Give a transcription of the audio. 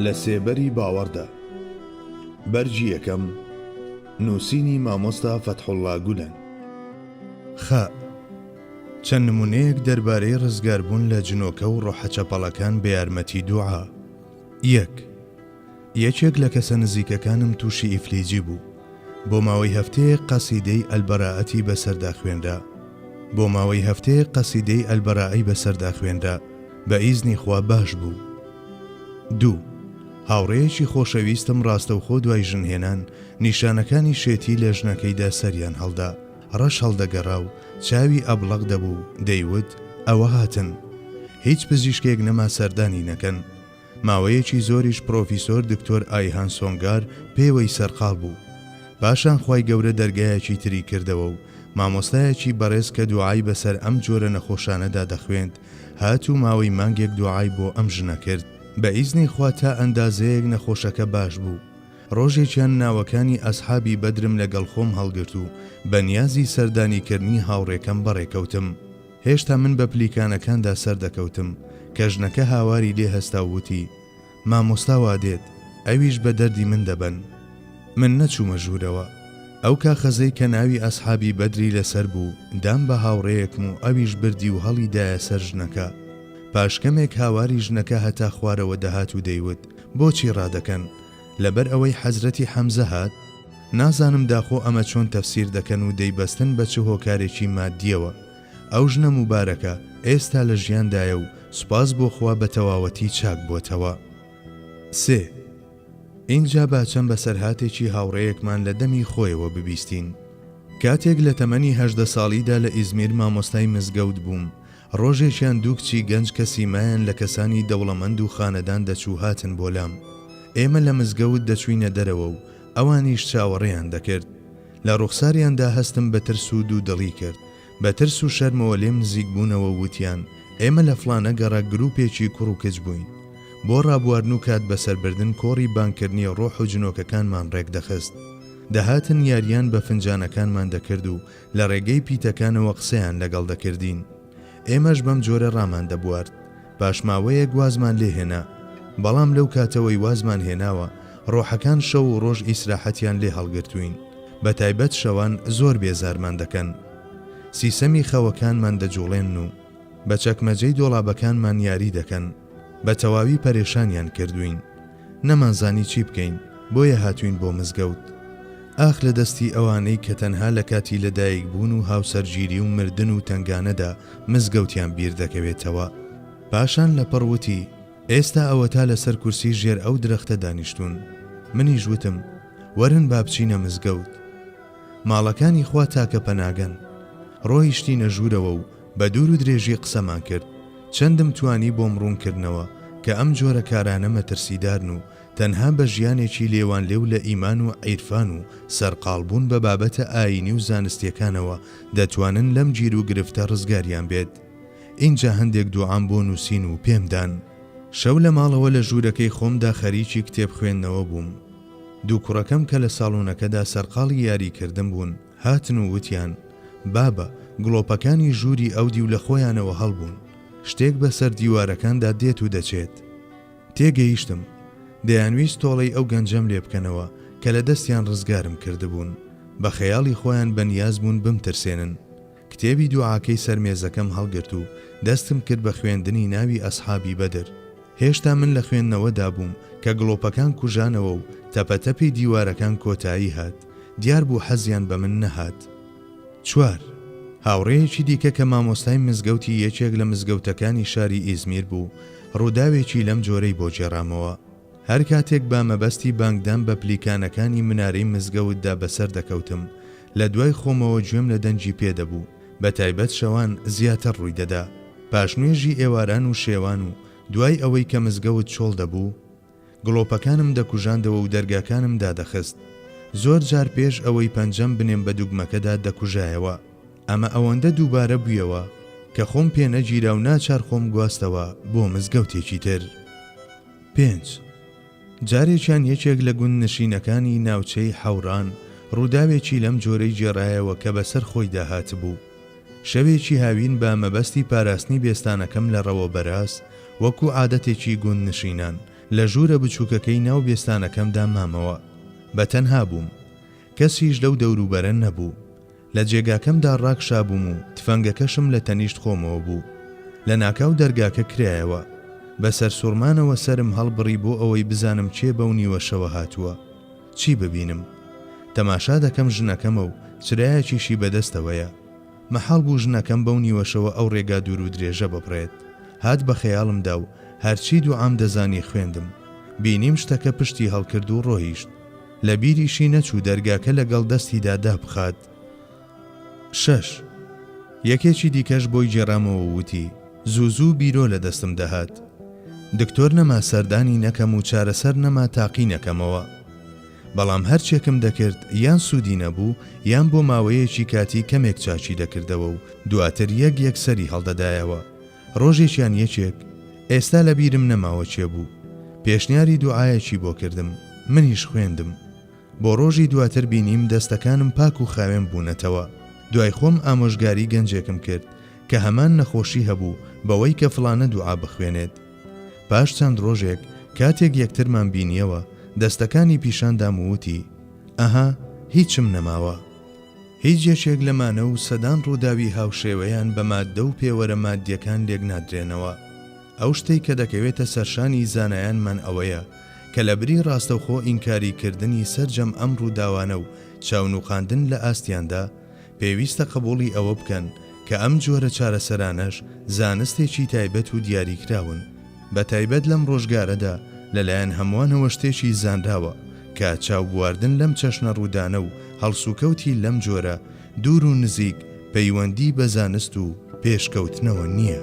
لە سێبەری باوەڕدا. بەرجی یەکەم، نووسینی مامۆستا فەتحوڵڵا گولەن. چەند نمونەیەک دەربارەی ڕزگاربوون لە جنۆکە و ڕۆحەچەپەڵەکان بە یارمەتی دوعا. یەکێک لە کەسە نزیکەکانم تووشی ئیفلیجی بوو. بۆ ماوەی هەفتەیەک قەسیدەی ئەلبەراعەتی بەسەردا خوێنرا. بە ئیزنی خوا باش بوو. 2. هاوڕێیەکی خۆشەویستم ڕاستەوخۆ دوای ژنهێنان نیشانەکانی شێتی لە ژنەکەیدا سەریان هەڵدا. ڕەش هەڵدەگەڕا و چاوی ئەبڵەق دەبوو، دەیوت ئەوە هاتن. هیچ پزیشکێک نەما سەردانی نەکەن. ماوەیەکی زۆریش پرۆفیسۆر دکتۆر ئایهان سۆنگار پێوەی سەرقاڵ بوو. پاشان خوای گەورە دەرگایەکی تری کردەوە و مامۆستایەکی بەڕێز کە دوعای بەسەر ئەم جۆرە نەخۆشانەدا دەخوێند هات و ماوەی مانگێک دوعای بۆ ئەم ژنە کرد. بە ئیزنی خوا تا ئەندازەیەک نەخۆشەکە باش بوو. ڕۆژێکیان ناوەکانی ئەسحابی بەدرم لەگەڵ خۆم هەڵگرت و بە نیازی سەردانیکردنی هاوڕێکەم بەڕێکەوتم. هێشتا من بە پلیکانەکاندا سەردەکەوتم کە ژنەکە هاواری لێ هەستا وتی مامۆستا وا دێت، ئەویش بە دەردی من دەبن. من نەچوومە ژوورەوە. ئەو کاخەزەی کە ناوی ئەسحابی بەدری لەسەر بوو دام بە هاوڕێیەکم و ئەویش بردی و هەڵیدایە سەر ژنەکە. پاشکەمێک هاواری ژنەکە هەتا خوارەوە دەهات و دەیوت بۆچی ڕادەکەن؟ لەبەر ئەوەی حەزرەتی حەمزە هات؟ نازانم داخۆ ئەمە چۆن تەفسیر دەکەن و دەیبەستن بە چ هۆکارێکی مادیەوە. ئەو ژنە موبارەکە ئێستا لە ژیاندایە و سوپاس بۆ خوا بە تەواوەتی چاک بۆتەوە. 3. اینجا باچەم بە سەرهاتێکی هاوڕێیەکمان لە دەمی خۆیەوە ببیستین. کاتێک لە تەمەنی 18 ساڵیدا لە ئیزمیر مامۆستای مزگەوت بووم. ڕۆژێکیان دوو کچی گەنج کە سیمایان لە کەسانی دەوڵەمەند و خانەدان دەچوو هاتن بۆلام. ئێمە لە مزگەوت دەچوینە دەرەوە و ئەوانیش چاوەڕێیان دەکرد. لە ڕوخساریاندا هەستم بە ترس و دوودڵی کرد. بە ترس و شەرمەوە لێم نزیک بوونەوە وتیان ئێمە لە فلانە گەڕا گروپێکی کوڕ و کچ بووین. بۆ ڕابواردن و کات بەسەربردن کۆڕی بانکردنی ڕۆح و جنۆکەکانمان ڕێک دەخست. دەهاتن یاریان بە فنجانەکانمان دەکرد و لە ڕێگەی پیتەکانەوە قسەیان لەگەڵ دەکردین. ئێمەش بەم جۆرە ڕامان دەبوارد. پاشماوەیەک وازمان لێهێنا. بەڵام لەو کاتەوەی وازمان هێناوە ڕۆحەکان شەو و ڕۆژ ئیسراحەتیان لێ هەڵگرتوین. بە تایبەت شەوان زۆر بێزارمان دەکەن. سیسەمی خەوەکانمان دەجوڵێن و بە چەکمەجەی دۆڵابەکانمان یاری دەکەن. بە تەواوی پەرێشانیان کردوین. نەمانزانی چی بکەین، بۆیە هاتوین بۆ مزگەوت. ئاخ لە دەستی ئەوانەی کە تەنها لە کاتی لەدایک بوون و هاوسەرگیری و مردن و تنگانەدا مزگەوتیان بیر دەکەوێتەوە. پاشان لە پڕوتی ئێستا ئەوە تا لەسەر کورسی ژێر ئەو درەختە دانیشتون. منیش وتم وەرن با بچینە مزگەوت. ماڵەکانی خوا تاکە پەناگەن. ڕۆیشتینە ژوورەوە و بە دوور و درێژی قسەمان کرد. چەندم توانی بۆم ڕوونکردنەوە کە ئەم جۆرە کارانە مەترسیدارن و تەنها بە ژیانێکی لێوان لێو لە ئیمان و عیرفان و سەرقاڵبوون بە بابەتە ئاینی و زانستیەکانەوە دەتوانن لەم گیر و گرفتە ڕزگاریان بێت. اینجا هەندێک دوعام بۆ نووسین و پێمدان. شەو لە ماڵەوە لە ژوورەکەی خۆمدا خەریکی کتێب خوێندنەوە بووم. دوو کوڕەکەم کە لە ساڵۆنەکەدا سەرقاڵی یاریکردن بوون هاتن و وتیان بابە گڵۆپەکانی ژووری ئەودی و لە خۆیانەوە هەڵبوون. شتێک بەسەر دیوارەکاندا دێت و دەچێت. تێگەیشتم. دەیانویست تۆڵەی ئەو گەنجەم لێ بکەنەوە کە لە دەستیان ڕزگارم کردبوون. بە خەیاڵی خۆیان بەنیاز بوون بمترسێنن. کتێبی دوعاکەی سەرمێزەکەم هەڵگرت و دەستم کرد بە خوێندنی ناوی ئەسحابی بەدر. هێشتا من لە خوێندنەوەدا بووم کە گڵۆپەکان کوژانەوە و تەپەتەپی دیوارەکان کۆتایی هات. دیار بوو حەزیان بە من نەهات. 4. هاوڕێیەکی دیکە کە مامۆستای مزگەوتی یەکێک لە مزگەوتەکانی شاری ئیزمیر بوو ڕووداوێکی لەم جۆرەی بۆ جێڕامەوە. هەر کاتێک با مەبەستی بانگدان بە پلیکانەکانی منارەی مزگەوتدا بەسەر دەکەوتم لە دوای خۆمەوە گوێم لە دەنجی پێدەبوو. بە تایبەت شەوان زیاتر ڕووی دەدا. پاشنوێژی ئێواران و شێوان و دوای ئەوەی کە مزگەوت چۆڵ دەبوو گڵۆپەکانم دەکوژاندەوە و دەرگاکانم دادەخست. زۆر جار پێش ئەوەی پەنجەم بنێم بە دوگمەکەدا دەکوژایەوە. ئەمە ئەوەندە دووبارە بوویەوە کە خۆم پێ نەگیرا و ناچار خۆم گواستەوە بۆ مزگەوتێکی تر. 5. جارێکیان یەکێک لە گوند نشینەکانی ناوچەی حەوران ڕووداوێکی لەم جۆرەی جێڕایەوە کە بەسەر خۆی داهات بوو. شەوێکی هاوین بە مەبەستی پاراستنی بێستانەکەم لە ڕەوە بەراز وەکو عادەتێکی گوند نشینان لە ژوورە بچووکەکەی ناو بێستانەکەمدا مامەوە بەتەنها بووم کەسیش لەو دەوروبەرە نەبوو لە جێگاکەمدا ڕاکشابووم و تفەنگەکەشم لە تەنیشت خۆمەوە بوو لە ناکاو دەرگاکە کرایەوە بەسەر سوورمانەوە سرم هەڵبڕی بۆ ئەوەی بزانم چێ بەو نیوەشەوە هاتووە چی ببینم تەماشا دەکەم ژنەکەمە و چرایەکیشی بەدەستەوەیە مەحاڵ بوو ژنەکەم بەو نیوەشەوە ئەو ڕێگا دوور و درێژە ببڕێت هات بە خەیاڵمدا و هەرچی دوعام دەزانی خوێندم بینیم شتەکە پشتی هەڵکرد و ڕۆیشت لە بیریشی نەچوو دەرگاکە لەگەڵ دەستیدا دابخات 6 یەکێکی دیکەش بۆی جێڕامەوە وتی زوو بیرۆ لە دەستم دەهات دکتۆر نەما سەردانی نەکەم و چارەسەر نەما تاقی نەکەمەوە بەڵام هەرچێکم دەکرد یان سوودی نەبوو یان بۆ ماوەیەکی کاتی کەمێک چاچی دەکردەوە و دواتر یەک سەری هەڵدەدایەوە ڕۆژێکیان یەکێک ئێستا لە بیرم نەماوە چێ بوو پێشنیاری دوعایەکی بۆ کردم منیش خوێندم بۆ ڕۆژی دواتر بینیم دەستەکانم پاک و خاوێن بوونەتەوە دوای خۆم ئامۆژگاری گەنجێکم کرد کە هەمان نەخۆشی هەبوو بەوەی کە فڵانە دوعا بخوێنێت پاش چەند ڕۆژێک کاتێک یەکترمان بینیەوە دەستەکانی پیشاندام وتی ئەها هیچم نەماوە هیچ یەکێک لەمانە و سەدان ڕووداوی هاوشێوەیان بە ماددە و پێوەرە مادیەکان لێک نادرێنەوە ئەو شتەی کە دەکەوێتە سەرشانی زانایانمان ئەوەیە کە لە بری ڕاستەوخۆ ئینکاریکردنی سەرجەم ئەم ڕووداوانە و چاونوخاندن لە ئاستیاندا پێویستە قبوڵی ئەوە بکەن کە ئەم جۆرە چارەسەرانەش زانستێکی تایبەت و دیاریکراون بە تایبەت لەم ڕۆژگارەدا لەلایەن هەمووانەوە شتێکی زانراوە کە چاوبواردن لەم چەشنە ڕوودانە و هەڵسوکەوتی لەم جۆرە دوور و نزیک پەیوەندی بە زانست و پێشکەوتنەوە نییە.